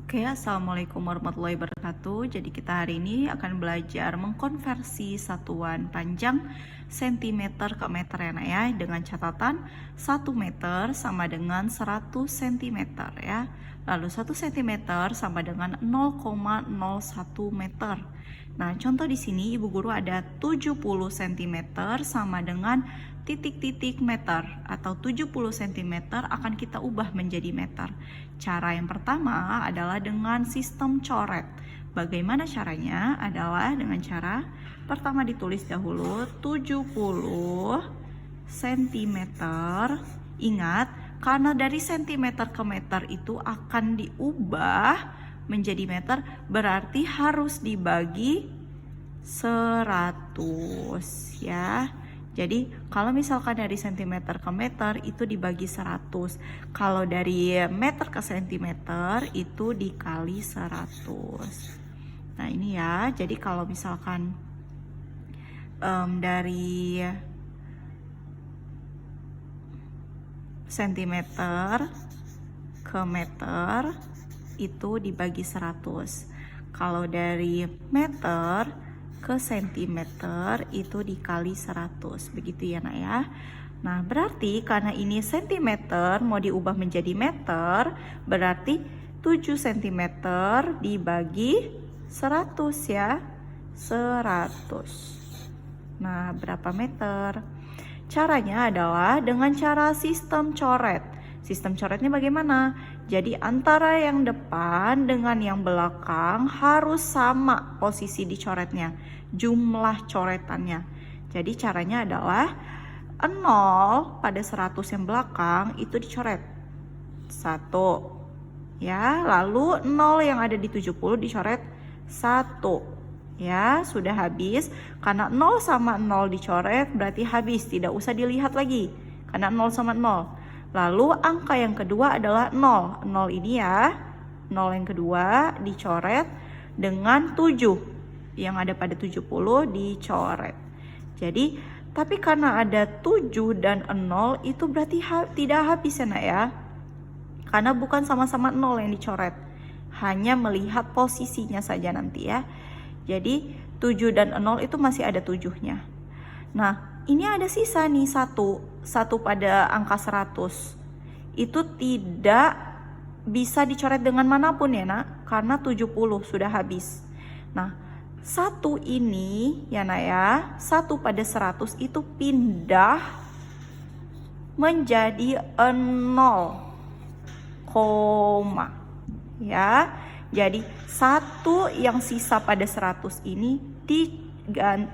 Oke, assalamualaikum warahmatullahi wabarakatuh. Jadi kita hari ini akan belajar mengkonversi satuan panjang sentimeter ke meter ya nak ya, dengan catatan 1 meter sama dengan 100 cm ya. Lalu 1 cm sama dengan 0,01 meter. Nah, contoh di sini Ibu Guru ada 70 cm sama dengan titik-titik meter atau 70 cm akan kita ubah menjadi meter. Cara yang pertama adalah dengan sistem coret. Bagaimana caranya? Adalah dengan cara pertama ditulis dahulu 70 cm. Ingat, karena dari centimeter ke meter itu akan diubah menjadi meter, berarti harus dibagi 100 ya. Jadi kalau misalkan dari centimeter ke meter itu dibagi 100. Kalau dari meter ke sentimeter itu dikali 100. Nah ini ya, jadi kalau misalkan dari sentimeter ke meter itu dibagi 100. Kalau dari meter ke sentimeter itu dikali 100, begitu ya nak ya. Nah berarti karena ini sentimeter mau diubah menjadi meter, berarti 7 cm dibagi 100 ya, 100. Nah berapa meter? Caranya adalah dengan cara sistem coret. Sistem coretnya bagaimana? Jadi antara yang depan dengan yang belakang harus sama posisi dicoretnya, jumlah coretannya. Jadi caranya adalah 0 pada 100 yang belakang itu dicoret 1 ya, lalu 0 yang ada di 70 dicoret 1 ya, sudah habis. Karena 0 sama 0 dicoret berarti habis, tidak usah dilihat lagi karena 0 sama 0. Lalu angka yang kedua adalah 0. 0 ini ya, 0 yang kedua dicoret dengan 7. Yang ada pada 70 dicoret. Jadi, tapi karena ada 7 dan 0 itu berarti tidak habis ya nak ya. Karena bukan sama-sama 0 yang dicoret. Hanya melihat posisinya saja nanti ya. Jadi, 7 dan 0 itu masih ada 7-nya. Nah, ini ada sisa nih 1 pada angka 100. Itu tidak bisa dicoret dengan manapun ya nak, karena 70 sudah habis. Nah, 1 ini ya nak ya, 1 pada 100 itu pindah menjadi 0, ya. Jadi 1 yang sisa pada 100 ini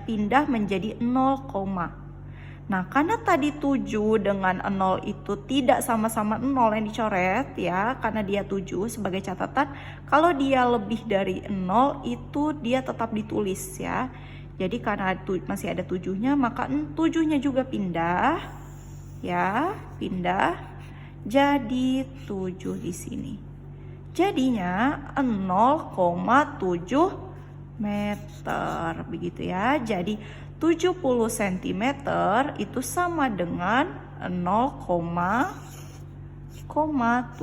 pindah menjadi 0, nah karena tadi 7 dengan 0 itu tidak sama-sama 0 yang dicoret ya, karena dia 7 sebagai catatan. Kalau dia lebih dari 0 itu dia tetap ditulis ya. Jadi karena masih ada 7-nya, maka 7-nya juga pindah ya, pindah jadi 7 di sini. Jadinya 0,7 meter begitu ya. Jadi 70 cm itu sama dengan 0,7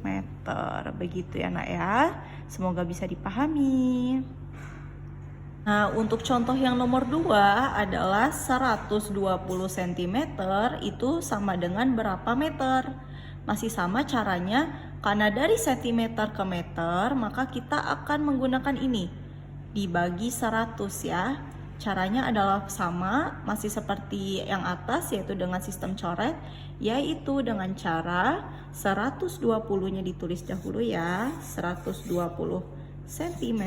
meter begitu ya nak ya. Semoga bisa dipahami. Nah, untuk contoh yang nomor 2 adalah 120 cm itu sama dengan berapa meter? Masih sama caranya, karena dari centimeter ke meter, maka kita akan menggunakan ini, dibagi 100 ya. Caranya adalah sama, masih seperti yang atas, yaitu dengan sistem coret, yaitu dengan cara 120-nya ditulis dahulu ya, 120 cm.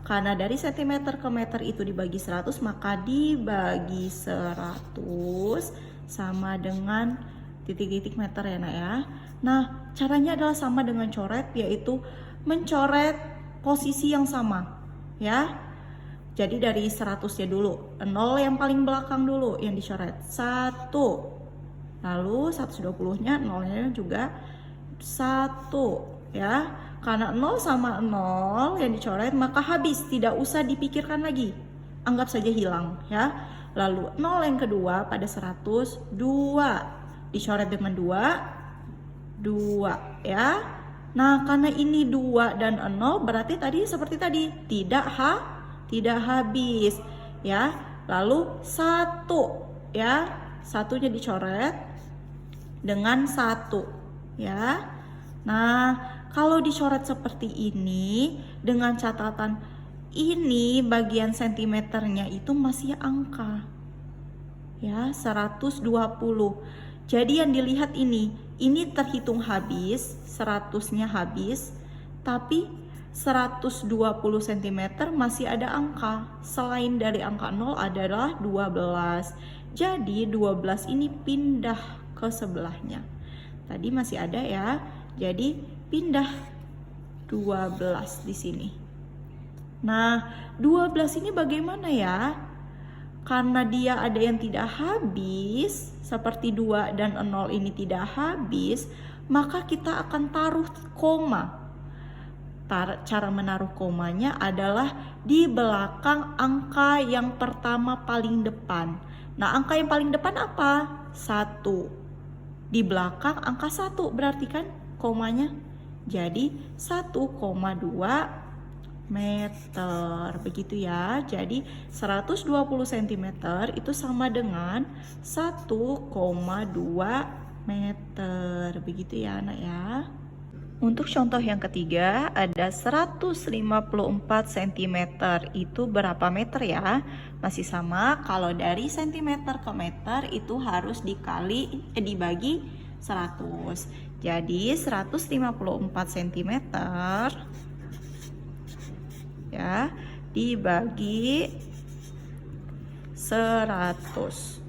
Karena dari centimeter ke meter itu dibagi 100, maka dibagi 100 sama dengan titik-titik meter ya nak ya. Nah, caranya adalah sama dengan coret, yaitu mencoret posisi yang sama ya. Jadi dari 100-nya dulu, 0 yang paling belakang dulu yang dicoret 1. Lalu 120-nya 0-nya juga 1 ya. Karena 0 sama 0 yang dicoret maka habis, tidak usah dipikirkan lagi. Anggap saja hilang ya. Lalu 0 yang kedua pada 100 2. Dicoret dengan 2 ya. Nah, karena ini 2 dan 0 berarti tadi seperti tadi, tidak habis ya. Lalu 1 ya. Satunya dicoret dengan 1 ya. Nah, kalau dicoret seperti ini dengan catatan ini bagian sentimeternya itu masih angka ya, 120. Jadi yang dilihat ini terhitung habis, 100-nya habis, tapi 120 cm masih ada angka. Selain dari angka 0 adalah 12. Jadi 12 ini pindah ke sebelahnya. Tadi masih ada ya. Jadi pindah 12 di sini. Nah, 12 ini bagaimana ya? Karena dia ada yang tidak habis, seperti 2 dan 0 ini tidak habis, maka kita akan taruh koma. Cara menaruh komanya adalah di belakang angka yang pertama paling depan. Nah, angka yang paling depan apa? 1. Di belakang angka 1 berarti kan komanya. Jadi 1,2 meter, begitu ya. Jadi 120 cm itu sama dengan 1,2 meter, begitu ya anak ya. Untuk contoh yang ketiga ada 154 cm, itu berapa meter ya? Masih sama, kalau dari cm ke meter itu harus dibagi 100. Jadi 154 cm ya dibagi 100.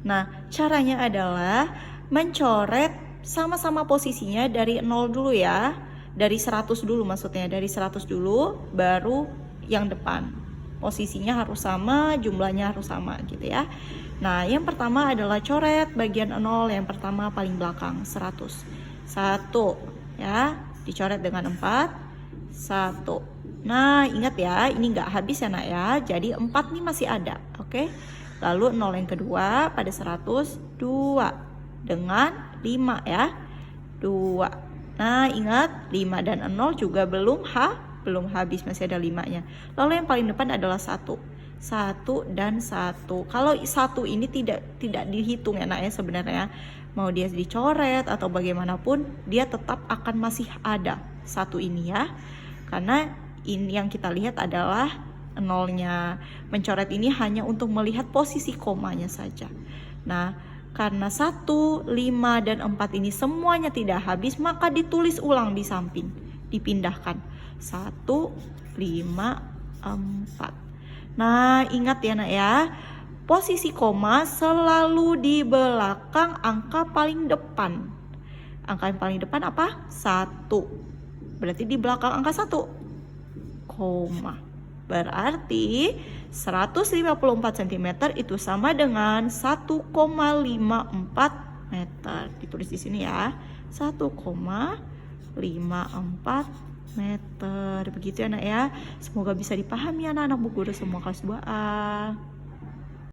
Nah, caranya adalah mencoret sama-sama posisinya dari 0 dulu ya. Dari 100 dulu maksudnya, dari 100 dulu baru yang depan. Posisinya harus sama, jumlahnya harus sama gitu ya. Nah, yang pertama adalah coret bagian 0, yang pertama paling belakang 100. 1 ya. Dicoret dengan 4, 1. Nah, ingat ya, ini nggak habis ya nak ya. Jadi 4 nih masih ada, oke? Lalu 0 yang kedua pada 100, 2 dengan 5 ya, 2. Nah, ingat 5 dan 0 juga belum habis, masih ada 5-nya. Lalu yang paling depan adalah 1. 1 dan 1. Kalau 1 ini tidak dihitung ya nak ya sebenarnya. Mau dia dicoret atau bagaimanapun, dia tetap akan masih ada 1 ini ya. Karena ini yang kita lihat adalah 0-nya. Mencoret ini hanya untuk melihat posisi komanya saja. Nah, karena 1, 5, dan 4 ini semuanya tidak habis, maka ditulis ulang di samping. Dipindahkan. 1, 5, 4. Nah, ingat ya nak ya. Posisi koma selalu di belakang angka paling depan. Angka yang paling depan apa? 1. Berarti di belakang angka 1. Koma. Berarti 154 cm itu sama dengan 1,54 meter. Ditulis di sini ya. 1,54 meter. Begitu ya anak ya. Semoga bisa dipahami anak-anak Bu Guru semua kelas 2A.